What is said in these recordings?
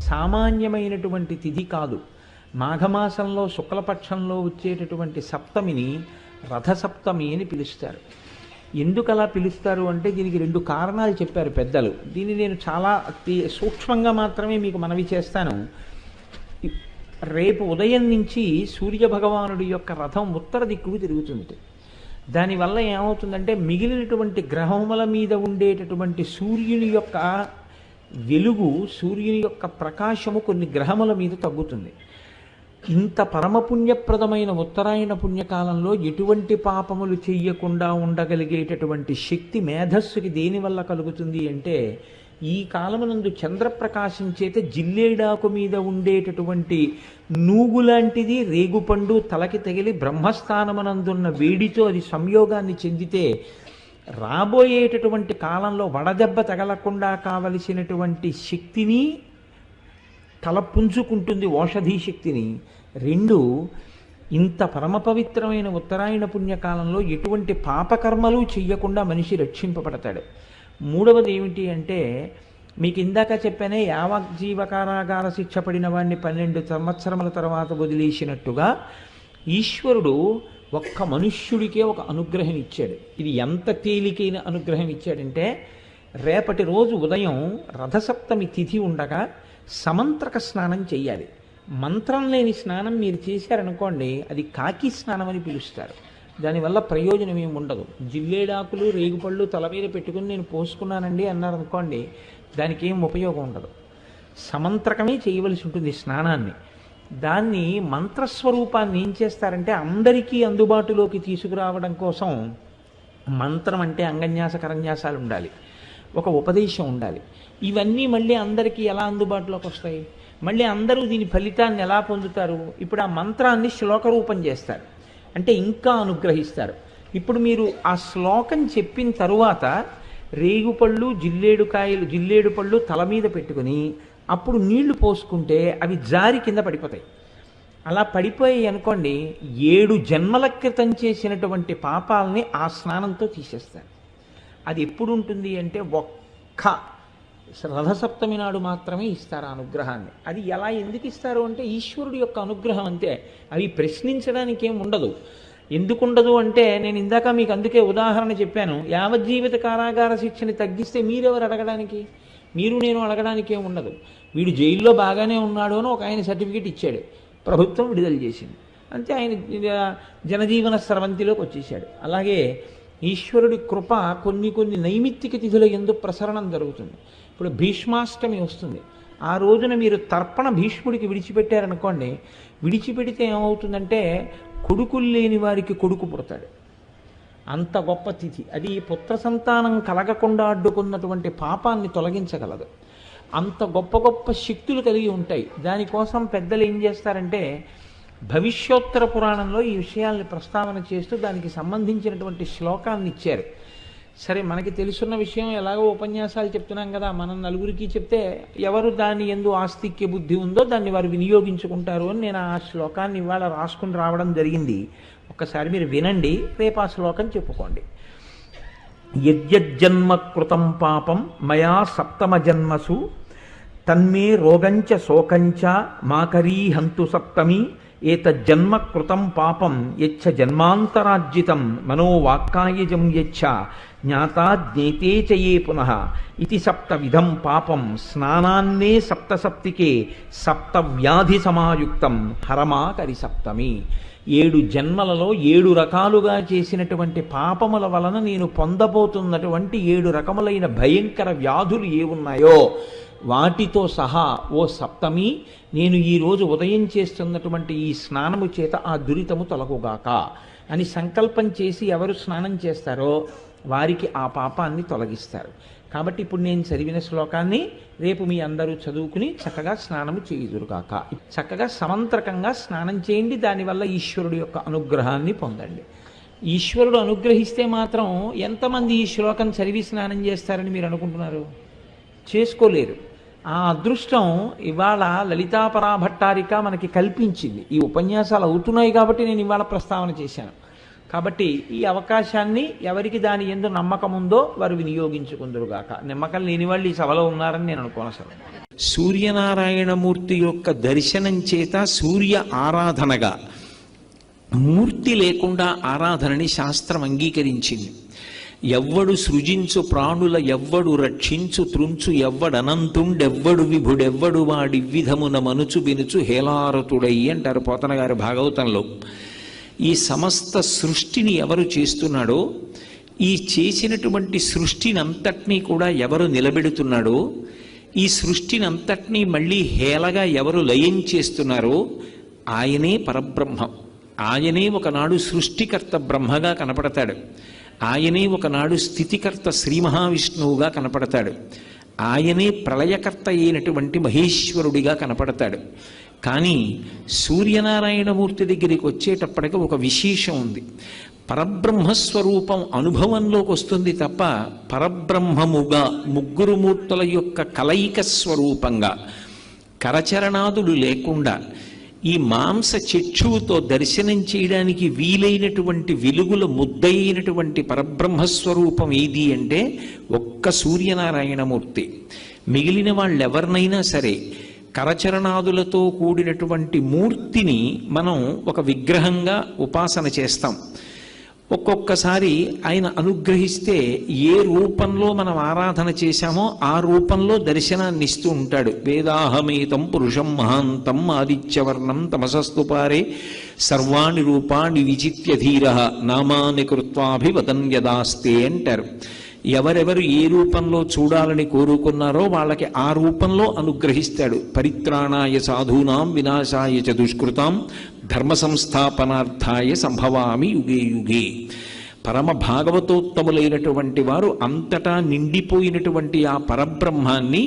సామాన్యమైనటువంటి తిథి కాదు. మాఘమాసంలో శుక్లపక్షంలో వచ్చేటటువంటి సప్తమిని రథసప్తమి అని పిలుస్తారు. ఎందుకు అలా పిలుస్తారు అంటే దీనికి రెండు కారణాలు చెప్పారు పెద్దలు. దీన్ని నేను చాలా సూక్ష్మంగా మాత్రమే మీకు మనవి చేస్తాను. రేపు ఉదయం నుంచి సూర్యభగవానుడి యొక్క రథం ఉత్తర దిక్కుకు తిరుగుతుంది. దానివల్ల ఏమవుతుందంటే మిగిలినటువంటి గ్రహముల మీద ఉండేటటువంటి సూర్యుని యొక్క వెలుగు, సూర్యుని యొక్క ప్రకాశము కొన్ని గ్రహముల మీద తగ్గుతుంది. ఇంత పరమపుణ్యప్రదమైన ఉత్తరాయణ పుణ్యకాలంలో ఎటువంటి పాపములు చెయ్యకుండా ఉండగలిగేటటువంటి శక్తి మేధస్సుకి దేనివల్ల కలుగుతుంది అంటే, ఈ కాలమునందు చంద్రప్రకాశం చేత జిల్లేడాకు మీద ఉండేటటువంటి నూగులాంటిది రేగుపండు తలకి తగిలి బ్రహ్మస్థానమునందున్న వేడితో అది సంయోగాన్ని చెందితే రాబోయేటటువంటి కాలంలో వడదెబ్బ తగలకుండా కావలసినటువంటి శక్తిని తల పుంజుకుంటుంది, ఔషధీ శక్తిని. రెండు, ఇంత పరమ పవిత్రమైన ఉత్తరాయణ పుణ్యకాలంలో ఎటువంటి పాపకర్మలు చెయ్యకుండా మనిషి రక్షింపబడతాడు. మూడవది ఏమిటి అంటే, మీకు ఇందాక చెప్పానే యావజ్జీవకారాగార శిక్ష పడిన వాడిని 12 సంవత్సరముల తర్వాత వదిలేసినట్టుగా ఈశ్వరుడు ఒక్క మనుష్యుడికే ఒక అనుగ్రహం ఇచ్చాడు. ఇది ఎంత తేలికైన అనుగ్రహం ఇచ్చాడంటే, రేపటి రోజు ఉదయం రథసప్తమి తిథి ఉండగా సమంత్రక స్నానం చెయ్యాలి. మంత్రం లేని స్నానం మీరు చేశారనుకోండి, అది కాకి స్నానం అని పిలుస్తారు. దానివల్ల ప్రయోజనం ఏమి ఉండదు. జిల్లేడాకులు రేగుపళ్ళు తల మీద పెట్టుకుని నేను పోసుకున్నానండి అన్నారనుకోండి, దానికి ఏం ఉపయోగం ఉండదు. సమంత్రకమే చేయవలసి ఉంటుంది స్నానాన్ని. దాన్ని మంత్రస్వరూపాన్ని ఏం చేస్తారంటే అందరికీ అందుబాటులోకి తీసుకురావడం కోసం మంత్రం అంటే అంగన్యాస కరన్యాసాలు ఉండాలి, ఒక ఉపదేశం ఉండాలి. ఇవన్నీ మళ్ళీ అందరికీ ఎలా అందుబాటులోకి వస్తాయి? మళ్ళీ అందరూ దీని ఫలితాన్ని ఎలా పొందుతారు? ఇప్పుడు ఆ మంత్రాన్ని శ్లోక రూపం చేస్తారు, అంటే ఇంకా అనుగ్రహిస్తారు. ఇప్పుడు మీరు ఆ శ్లోకం చెప్పిన తరువాత రేగుపళ్ళు జిల్లేడు పళ్ళు తల మీద పెట్టుకుని అప్పుడు నీళ్లు పోసుకుంటే అవి జారి కింద పడిపోతాయి. అలా పడిపోయి అనుకోండి, 7 జన్మల క్రితం చేసినటువంటి పాపాలని ఆ స్నానంతో తీసేస్తారు. అది ఎప్పుడు ఉంటుంది అంటే ఒక్క రథసప్తమి నాడు మాత్రమే ఇస్తారు ఆ అనుగ్రహాన్ని. అది ఎలా ఎందుకు ఇస్తారు అంటే ఈశ్వరుడి యొక్క అనుగ్రహం అంతే. అవి ప్రశ్నించడానికి ఏం ఉండదు. ఎందుకుండదు అంటే, నేను ఇందాక మీకు అందుకే ఉదాహరణ చెప్పాను. యావజ్జీవిత కారాగార శిక్షని తగ్గిస్తే మీరెవరు అడగడానికి? మీరు నేను అడగడానికి ఏం ఉండదు. వీడు జైల్లో బాగానే ఉన్నాడు అని ఒక ఆయన సర్టిఫికేట్ ఇచ్చాడు, ప్రభుత్వం విడుదల చేసింది, అంతే. ఆయన జనజీవన స్రవంతిలోకి వచ్చేసాడు. అలాగే ఈశ్వరుడి కృప కొన్ని నైమిత్తిక తిథుల యందు ప్రసరణం జరుగుతుంది. ఇప్పుడు భీష్మాష్టమి వస్తుంది. ఆ రోజున మీరు తర్పణ భీష్ముడికి విడిచిపెట్టారనుకోండి, విడిచిపెడితే ఏమవుతుందంటే కొడుకులు లేని వారికి కొడుకు పుడతాడు. అంత గొప్ప తిథి అది. పుత్ర సంతానం కలగకుండా అడ్డుకున్నటువంటి పాపాన్ని తొలగించగలదు. అంత గొప్ప శక్తులు కలిగి ఉంటాయి. దానికోసం పెద్దలు ఏం చేస్తారంటే, భవిష్యోత్తర పురాణంలో ఈ విషయాల్ని ప్రస్తావన చేస్తూ దానికి సంబంధించినటువంటి శ్లోకాన్ని ఇచ్చారు. సరే, మనకి తెలుసున్న విషయం ఎలాగో ఉపన్యాసాలు చెప్తున్నాం కదా, మనం నలుగురికి చెప్తే ఎవరు దాని యందు ఆస్తిక్య బుద్ధి ఉందో దాన్ని వారు వినియోగించుకుంటారు అని నేను ఆ శ్లోకాన్ని ఇవాళ రాసుకుని రావడం జరిగింది. ఒక్కసారి మీరు వినండి, రేపు ఆ శ్లోకం చెప్పుకోండి. యజ్జన్మ కృతం పాపం మయా సప్తమ జన్మసు తన్మే రోగంచ శోకంచ మాకరీ హంతు సప్తమి ఏతజ్జన్మ కృతం పాపం యచ్చ జన్మాంతరార్జితం మనోవాక్కాయజం యచ్చ జ్ఞాతా జ్ఞేతే చయే పునః ఇది సప్తవిధం పాపం స్నానాన్నే సప్తసప్తికే సప్తవ్యాధి సమాయుక్తం హరమాకరి సప్తమి. 7 జన్మలలో 7 రకాలుగా చేసినటువంటి పాపముల వలన నేను పొందబోతున్నటువంటి 7 రకములైన భయంకర వ్యాధులు ఏవున్నాయో వాటితో సహా ఓ సప్తమి, నేను ఈరోజు ఉదయం చేస్తున్నటువంటి ఈ స్నానము చేత ఆ దురితము తొలగుగాక అని సంకల్పం చేసి ఎవరు స్నానం చేస్తారో వారికి ఆ పాపాన్ని తొలగిస్తారు. కాబట్టి ఇప్పుడు నేను చదివిన శ్లోకాన్ని రేపు మీ అందరూ చదువుకుని చక్కగా స్నానము చేయుదురుగాక. చక్కగా సమంత్రకంగా స్నానం చేయండి. దానివల్ల ఈశ్వరుడు యొక్క అనుగ్రహాన్ని పొందండి. ఈశ్వరుడు అనుగ్రహిస్తే మాత్రం ఎంతమంది ఈ శ్లోకం చదివి స్నానం చేస్తారని మీరు అనుకుంటున్నారు? చేసుకోలేరు. ఆ అదృష్టం ఇవాళ లలితాపరాభట్టారిక మనకి కల్పించింది. ఈ ఉపన్యాసాలు అవుతున్నాయి కాబట్టి నేను ఇవాళ ప్రస్తావన చేశాను. కాబట్టి ఈ అవకాశాన్ని ఎవరికి దాని యందు నమ్మకం ఉందో వారు వినియోగించుకుందురుగాక. నమ్మకం లేని వాళ్ళు ఈ సభలో ఉన్నారని నేను అనుకోను అసలు. సూర్యనారాయణమూర్తి యొక్క దర్శనం చేత సూర్య ఆరాధనగా, మూర్తి లేకుండా ఆరాధనని శాస్త్రం అంగీకరించింది. ఎవ్వడు సృజించు ప్రాణుల ఎవ్వడు రక్షించు త్రుంచు ఎవ్వడనంతుండెవ్వడు విభుడెవ్వడు వాడి విధమున మనుచు బినుచు హేలారతుడై అంటారు పోతన గారి భాగవతంలో. ఈ సమస్త సృష్టిని ఎవరు చేస్తున్నాడో, ఈ చేసినటువంటి సృష్టిని అంతటినీ కూడా ఎవరు నిలబెడుతున్నాడో, ఈ సృష్టిని అంతటినీ మళ్ళీ హేళగా ఎవరు లయం చేస్తున్నారో ఆయనే పరబ్రహ్మం. ఆయనే ఒకనాడు సృష్టికర్త బ్రహ్మగా కనపడతాడు. ఆయనే ఒకనాడు స్థితికర్త శ్రీ మహావిష్ణువుగా కనపడతాడు. ఆయనే ప్రళయకర్త అయినటువంటి మహేశ్వరుడిగా కనపడతాడు. కానీ సూర్యనారాయణమూర్తి దగ్గరికి వచ్చేటప్పటికి ఒక విశేషం ఉంది. పరబ్రహ్మస్వరూపం అనుభవంలోకి వస్తుంది తప్ప పరబ్రహ్మముగా ముగ్గురు మూర్తుల యొక్క కలయిక స్వరూపంగా కరచరణాదులు లేకుండా ఈ మాంస చక్షువుతో దర్శనం చేయడానికి వీలైనటువంటి వెలుగుల ముద్దయినటువంటి పరబ్రహ్మస్వరూపం ఏది అంటే ఒక్క సూర్యనారాయణమూర్తి. మిగిలిన వాళ్ళెవరినైనా సరే కరచరణాదులతో కూడినటువంటి మూర్తిని మనం ఒక విగ్రహంగా ఉపాసన చేస్తాం. ఒక్కొక్కసారి ఆయన అనుగ్రహిస్తే ఏ రూపంలో మనం ఆరాధన చేశామో ఆ రూపంలో దర్శనాన్ని ఇస్తూ ఉంటాడు. వేదాహమేతం పురుషం మహాంతం ఆదిత్యవర్ణం తమసస్తు పారే సర్వాణి రూపాణి విచిత్య ధీర నామాని కృత్వాభివదన్ యదాస్తే అంటారు. ఎవరెవరు ఏ రూపంలో చూడాలని కోరుకున్నారో వాళ్ళకి ఆ రూపంలో అనుగ్రహిస్తాడు. పరిత్రాణాయ సాధూనాం వినాశాయ చ దుష్కృతాం ధర్మ సంస్థాపనార్థాయ సంభవామి యుగే యుగే. పరమ భాగవతోత్తములైనటువంటి వారు అంతటా నిండిపోయినటువంటి ఆ పరబ్రహ్మాన్ని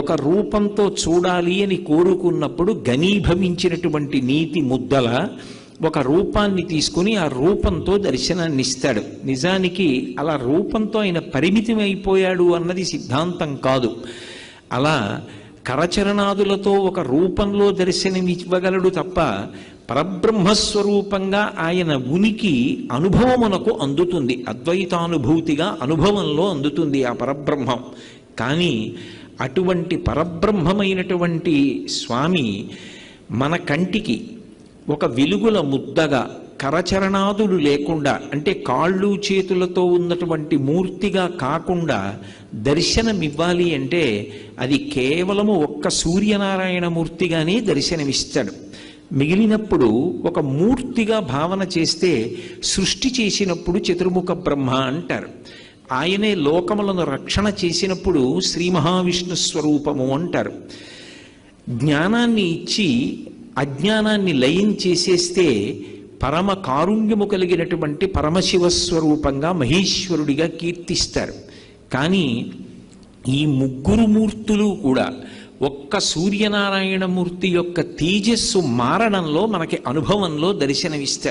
ఒక రూపంతో చూడాలి అని కోరుకున్నప్పుడు ఘనీభవించినటువంటి నీతి ముద్దల ఒక రూపాన్ని తీసుకుని ఆ రూపంతో దర్శనాన్ని ఇస్తాడు. నిజానికి అలా రూపంతో ఆయన పరిమితం అయిపోయాడు అన్నది సిద్ధాంతం కాదు. అలా కరచరణాదులతో ఒక రూపంలో దర్శనమివ్వగలడు తప్ప పరబ్రహ్మస్వరూపంగా ఆయన ఉనికి అనుభవమునకు అందుతుంది. అద్వైతానుభూతిగా అనుభవంలో అందుతుంది ఆ పరబ్రహ్మం. కానీ అటువంటి పరబ్రహ్మమైనటువంటి స్వామి మన కంటికి ఒక వెలుగుల ముద్దగా కరచరణాదులు లేకుండా, అంటే కాళ్ళు చేతులతో ఉన్నటువంటి మూర్తిగా కాకుండా దర్శనమివ్వాలి అంటే అది కేవలము ఒక్క సూర్యనారాయణ మూర్తిగానే దర్శనమిస్తాడు. మిగిలినప్పుడు ఒక మూర్తిగా భావన చేస్తే సృష్టి చేసినప్పుడు చతుర్ముఖ బ్రహ్మ అంటారు. ఆయనే లోకములను రక్షణ చేసినప్పుడు శ్రీ మహావిష్ణు స్వరూపము అంటారు. జ్ఞానాన్ని ఇచ్చి అజ్ఞానాన్ని లయం చేసేస్తే పరమ కారుణ్యము కలిగినటువంటి పరమశివస్వరూపంగా మహేశ్వరుడిగా కీర్తిస్తారు. కానీ ఈ ముగ్గురు మూర్తులు కూడా ఒక్క సూర్యనారాయణమూర్తి యొక్క తేజస్సు మారణంలో మనకి అనుభవంలో దర్శనమిస్తాడు.